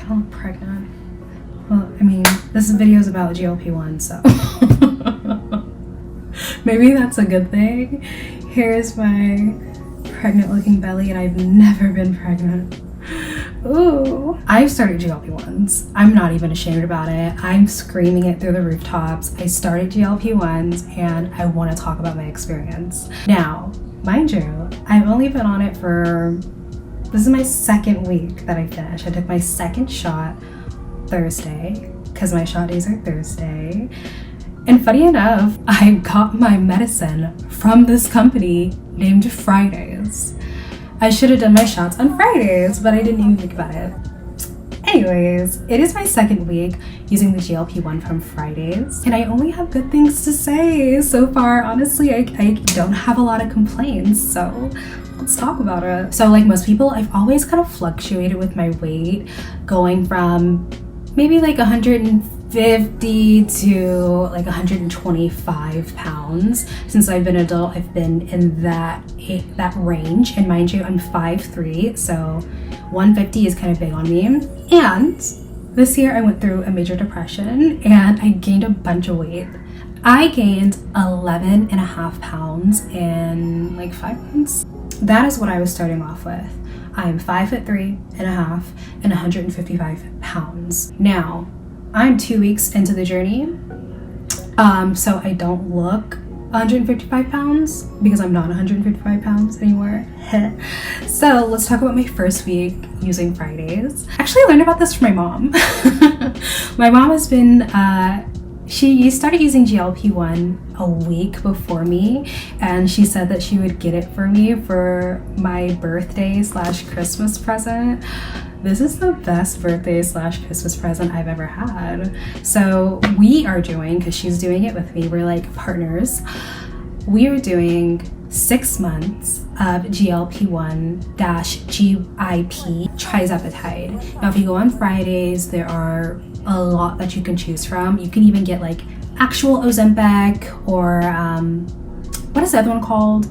kind of look pregnant. Well, I mean, this video is about GLP-1, so maybe that's a good thing. Here's my pregnant looking belly, and I've never been pregnant. Ooh. I've started GLP-1s. I'm not even ashamed about it. I'm screaming it through the rooftops. I started GLP-1s and I want to talk about my experience. Now, mind you, I've only been on it for, this is my second week that I finished. I took my second shot Thursday because my shot days are Thursday. And funny enough, I got my medicine from this company named Fridays. I should have done my shots on Fridays, but I didn't even think about it. Anyways, it is my second week using the GLP-1 from Fridays, and I only have good things to say so far. Honestly, I don't have a lot of complaints, so let's talk about it. So like most people, I've always kind of fluctuated with my weight, going from maybe like 150 to like 125 pounds. Since I've been an adult, I've been in that range, and mind you, I'm 5'3", so 150 is kind of big on me. And this year I went through a major depression and I gained a bunch of weight. I gained 11.5 pounds in like 5 months. That is what I was starting off with. I'm 5'3.5" and 155 pounds. Now, I'm 2 weeks into the journey, so I don't look 155 pounds because I'm not 155 pounds anymore. So let's talk about my first week using Fridays. Actually, I learned about this from my mom. My mom has been, she started using GLP-1 a week before me, and she said that she would get it for me for my birthday / Christmas present. This is the best birthday / Christmas present I've ever had. So we are doing, because she's doing it with me, we're like partners, we are doing 6 months of GLP-1 - GIP trizepatide. Now if you go on Fridays, there are a lot that you can choose from. You can even get like actual Ozempic or what is the other one called?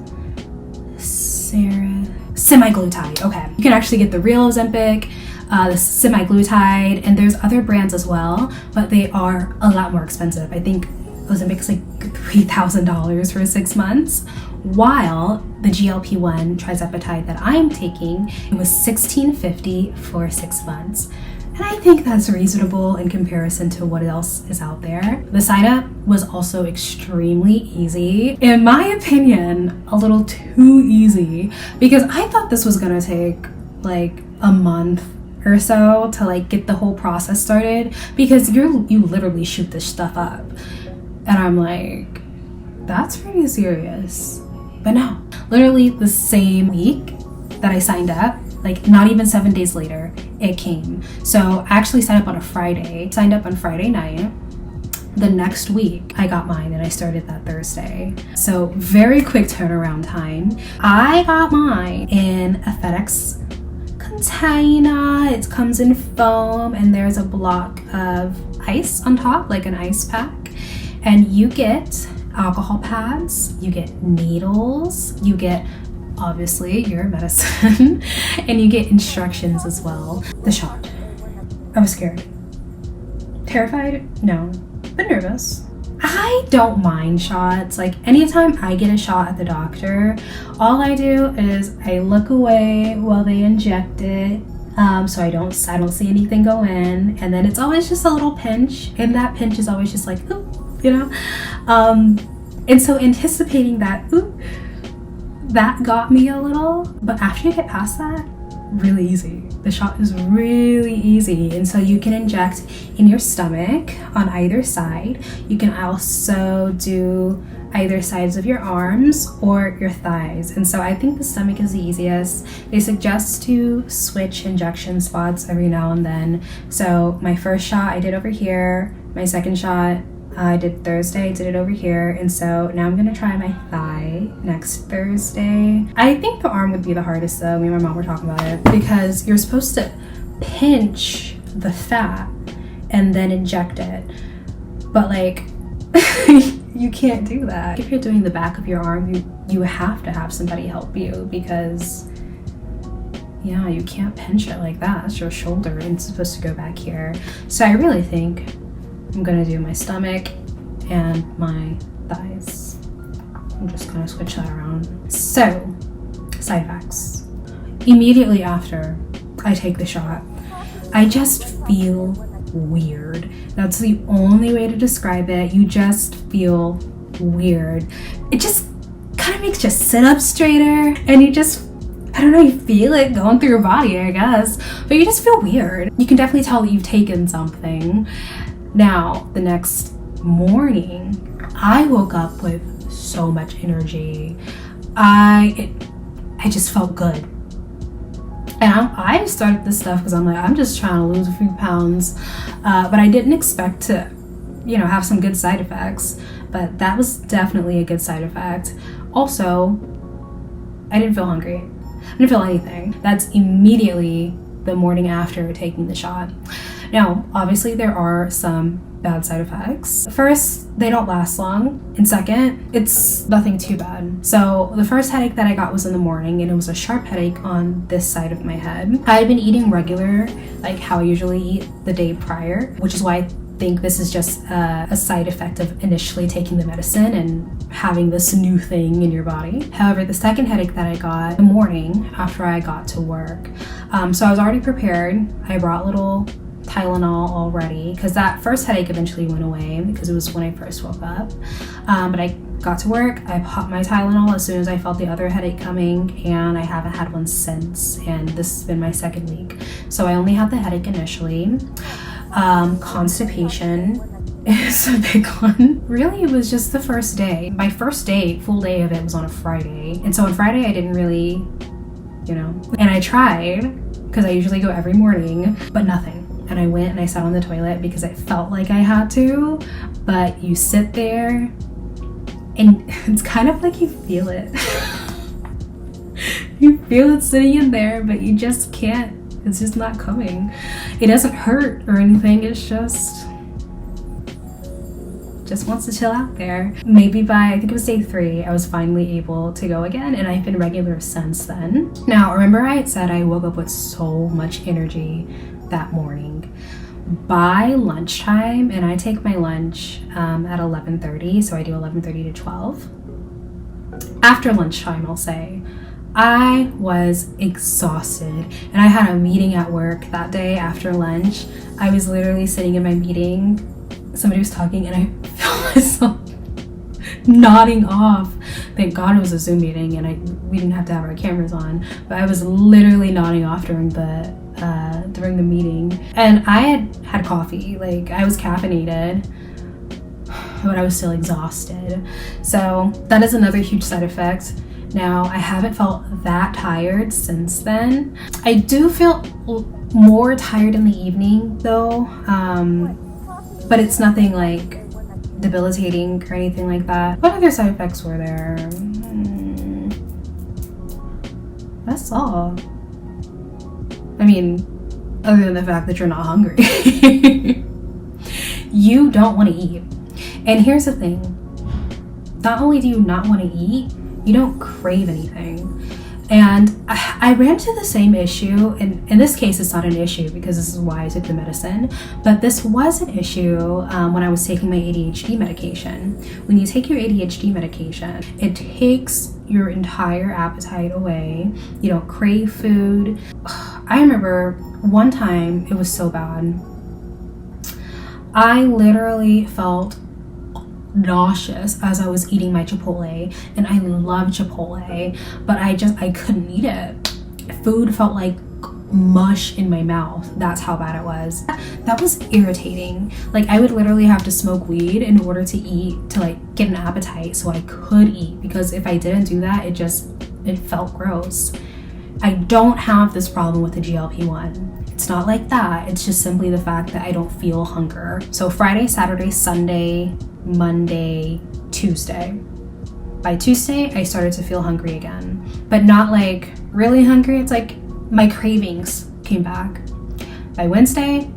Semaglutide. Okay, you can actually get the real Ozempic, the semaglutide, and there's other brands as well, but they are a lot more expensive. I think Ozempic is like $3,000 for 6 months, while the GLP-1 trizepatide that I'm taking, it was $1,650 for 6 months. And I think that's reasonable in comparison to what else is out there. The sign up was also extremely easy. In my opinion, a little too easy, because I thought this was gonna take like a month or so to like get the whole process started, because you literally shoot this stuff up. And I'm like, that's pretty serious. But no, literally the same week that I signed up, like not even 7 days later, it came. So I actually signed up on a Friday, signed up on Friday night. The next week I got mine and I started that Thursday. So very quick turnaround time. I got mine in a FedEx container. It comes in foam and there's a block of ice on top, like an ice pack. And you get alcohol pads, you get needles, you get obviously your medicine, and you get instructions as well. The shot. I was scared. Terrified? No. But nervous. I don't mind shots. Like anytime I get a shot at the doctor, all I do is I look away while they inject it. So I don't see anything go in, and then it's always just a little pinch, and that pinch is always just like, ooh, you know? And so anticipating that, ooh, that got me a little, but after you get past that, really easy. The shot is really easy, and so you can inject in your stomach on either side. You can also do either sides of your arms or your thighs, and so I think the stomach is the easiest. They suggest to switch injection spots every now and then. So my first shot I did over here, my second shot I did Thursday, I did it over here, and so now I'm gonna try my thigh next Thursday. I think the arm would be the hardest though. Me and my mom were talking about it, because you're supposed to pinch the fat and then inject it, but like you can't do that. If you're doing the back of your arm, you have to have somebody help you, because yeah, you can't pinch it like that. It's your shoulder and it's supposed to go back here. So I really think I'm gonna do my stomach and my thighs. I'm just gonna switch that around. So, side effects. Immediately after I take the shot, I just feel weird. That's the only way to describe it. You just feel weird. It just kind of makes you sit up straighter, and you just, I don't know, you feel it going through your body, I guess, but you just feel weird. You can definitely tell that you've taken something. Now, the next morning, I woke up with so much energy. I just felt good. And I started this stuff because I'm like, I'm just trying to lose a few pounds. But I didn't expect to, have some good side effects. But that was definitely a good side effect. Also, I didn't feel hungry. I didn't feel anything. That's immediately the morning after taking the shot. Now, obviously there are some bad side effects. First, they don't last long. And second, it's nothing too bad. So the first headache that I got was in the morning, and it was a sharp headache on this side of my head. I had been eating regular, like how I usually eat the day prior, which is why I think this is just a side effect of initially taking the medicine and having this new thing in your body. However, the second headache that I got in the morning after I got to work, so I was already prepared. I brought little Tylenol already because that first headache eventually went away because it was when I first woke up. But I got to work, I popped my Tylenol as soon as I felt the other headache coming, and I haven't had one since, and this has been my second week. So I only had the headache initially. Constipation is a big one. Really, it was just the first day. My first day, full day of it, was on a Friday. And so on Friday, I didn't really, and I tried because I usually go every morning, but nothing. And I went and I sat on the toilet because I felt like I had to, but you sit there and it's kind of like you feel it. You feel it sitting in there, but you just can't. It's just not coming. It doesn't hurt or anything. It's just wants to chill out there. Maybe by, I think it was day 3, I was finally able to go again, and I've been regular since then. Now, remember I had said I woke up with so much energy that morning. By lunchtime, and I take my lunch at 11:30, so I do 11:30 to 12. After lunchtime, I'll say, I was exhausted, and I had a meeting at work that day after lunch. I was literally sitting in my meeting, somebody was talking, and I felt myself nodding off. Thank God it was a Zoom meeting and we didn't have to have our cameras on, but I was literally nodding off during the meeting. And I had coffee, like I was caffeinated, but I was still exhausted. So that is another huge side effect. Now, I haven't felt that tired since then. I do feel more tired in the evening though, but it's nothing like debilitating or anything like that. What other side effects were there? That's all. I mean, other than the fact that you're not hungry. You don't want to eat. And here's the thing. Not only do you not want to eat, you don't crave anything. And I ran into the same issue, and in this case it's not an issue because this is why I took the medicine, but this was an issue when I was taking my ADHD medication. When you take your ADHD medication, it takes your entire appetite away. You don't crave food. I remember one time, it was so bad. I literally felt nauseous as I was eating my Chipotle, and I love Chipotle, but I couldn't eat it. Food felt like mush in my mouth. That's how bad it was. That was irritating. Like I would literally have to smoke weed in order to eat, to like get an appetite so I could eat, because if I didn't do that, it felt gross. I don't have this problem with the GLP-1. It's not like that. It's just simply the fact that I don't feel hunger. So Friday, Saturday, Sunday, Monday, Tuesday. By Tuesday, I started to feel hungry again, but not like really hungry. It's like my cravings came back. By Wednesday,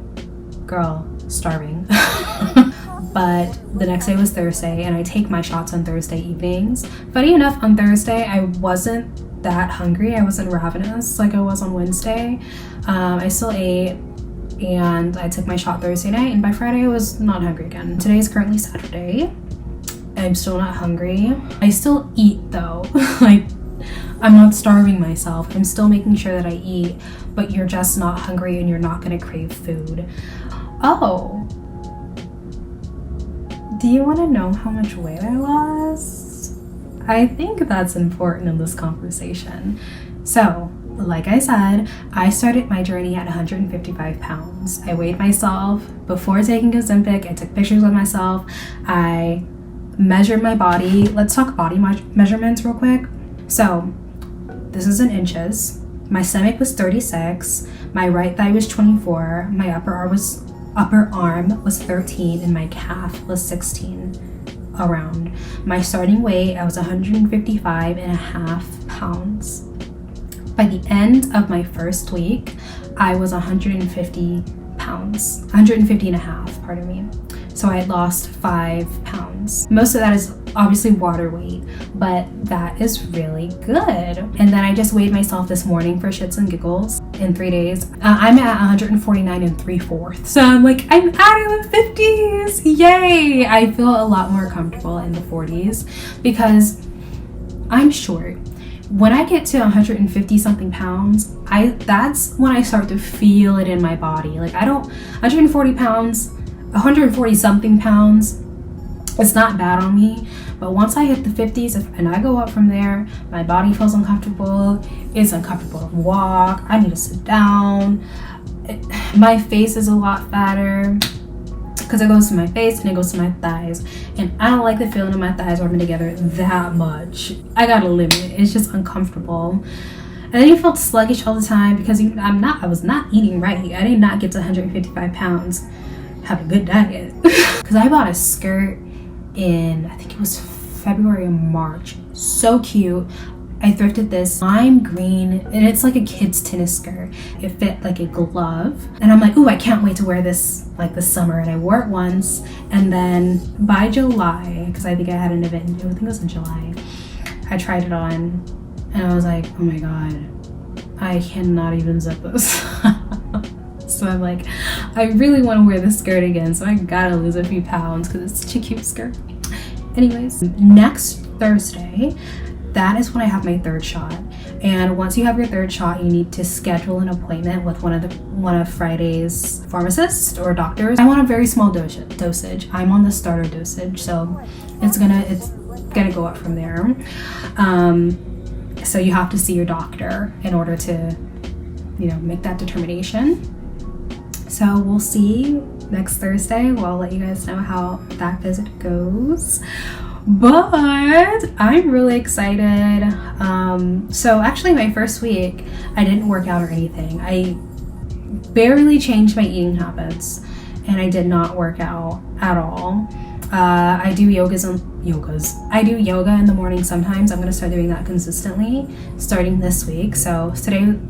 girl, starving. But the next day was Thursday, and I take my shots on Thursday evenings. Funny enough, on Thursday, I wasn't that hungry. I wasn't ravenous like I was on Wednesday. I still ate, and I took my shot Thursday night, and by Friday I was not hungry again. Today is currently Saturday. I'm still not hungry. I still eat though. Like, I'm not starving myself. I'm still making sure that I eat, but you're just not hungry and you're not gonna crave food. Oh, do you want to know how much weight I lost? I think that's important in this conversation. So, like I said, I started my journey at 155 pounds. I weighed myself before taking Ozempic. I took pictures of myself. I measured my body. Let's talk body measurements real quick. So, this is in inches. My stomach was 36. My right thigh was 24. My upper arm was 13, and my calf was 16 around. My starting weight, I was 155 and a half pounds. By the end of my first week, I was 150 pounds, 150 and a half, pardon me. So I had lost 5 pounds. Most of that is obviously water weight, but that is really good. And then I just weighed myself this morning for shits and giggles in 3 days. I'm at 149 and 3/4. So I'm like, I'm out of the 50s, yay! I feel a lot more comfortable in the 40s because I'm short. When I get to 150 something pounds, that's when I start to feel it in my body. Like 140 pounds, 140 something pounds, it's not bad on me. But once I hit the 50s and I go up from there, my body feels uncomfortable. It's uncomfortable to walk. I need to sit down. My face is a lot fatter because it goes to my face and it goes to my thighs. And I don't like the feeling of my thighs rubbing together that much. I gotta limit it. It's just uncomfortable. And then you feel sluggish all the time because I was not eating right. I did not get to 155 pounds. Have a good diet. Because I bought a skirt in, I think it was February or March. So cute. I thrifted this lime green, and it's like a kid's tennis skirt. It fit like a glove, and I'm like, ooh, I can't wait to wear this like this summer. And I wore it once, and then by July, because I think I had an event, I think it was in July, I tried it on, and I was like, oh my god, I cannot even zip this. So I'm like, I really want to wear this skirt again, so I gotta lose a few pounds because it's such a cute skirt. Anyways, next Thursday, that is when I have my third shot. And once you have your third shot, you need to schedule an appointment with one of Friday's pharmacists or doctors. I'm on a very small dosage. I'm on the starter dosage, so it's gonna go up from there. So you have to see your doctor in order to, make that determination. So we'll see next Thursday. Well, I'll let you guys know how that visit goes. But I'm really excited. So actually my first week, I didn't work out or anything. I barely changed my eating habits, and I did not work out at all. I do I do yoga in the morning sometimes. I'm gonna start doing that consistently starting this week. So starting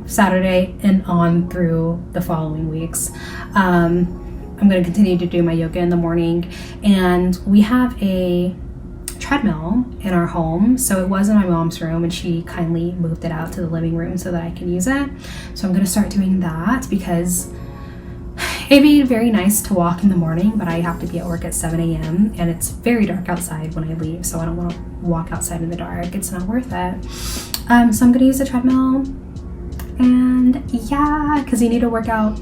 Saturday and on through the following weeks. I'm going to continue to do my yoga in the morning, and we have a treadmill in our home. So it was in my mom's room, and she kindly moved it out to the living room so that I can use it. So I'm going to start doing that because it'd be very nice to walk in the morning, but I have to be at work at 7 a.m. and it's very dark outside when I leave, so I don't want to walk outside in the dark. It's not worth it. So I'm going to use the treadmill. And yeah, because you need to work out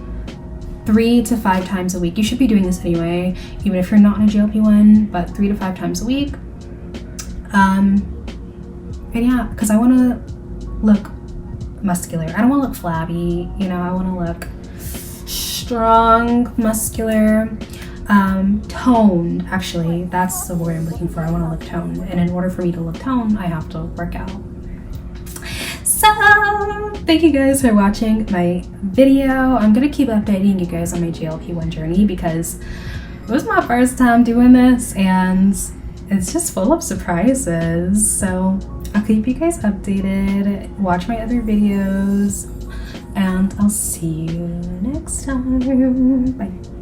3 to 5 times a week. You should be doing this anyway, even if you're not on a GLP-1, but 3 to 5 times a week. And yeah, because I want to look muscular. I don't want to look flabby, I want to look strong, muscular, toned. Actually, that's the word I'm looking for. I want to look toned. And in order for me to look toned, I have to work out. So thank you guys for watching my video. I'm gonna keep updating you guys on my GLP-1 journey because it was my first time doing this and it's just full of surprises. So I'll keep you guys updated, watch my other videos, and I'll see you next time. Bye.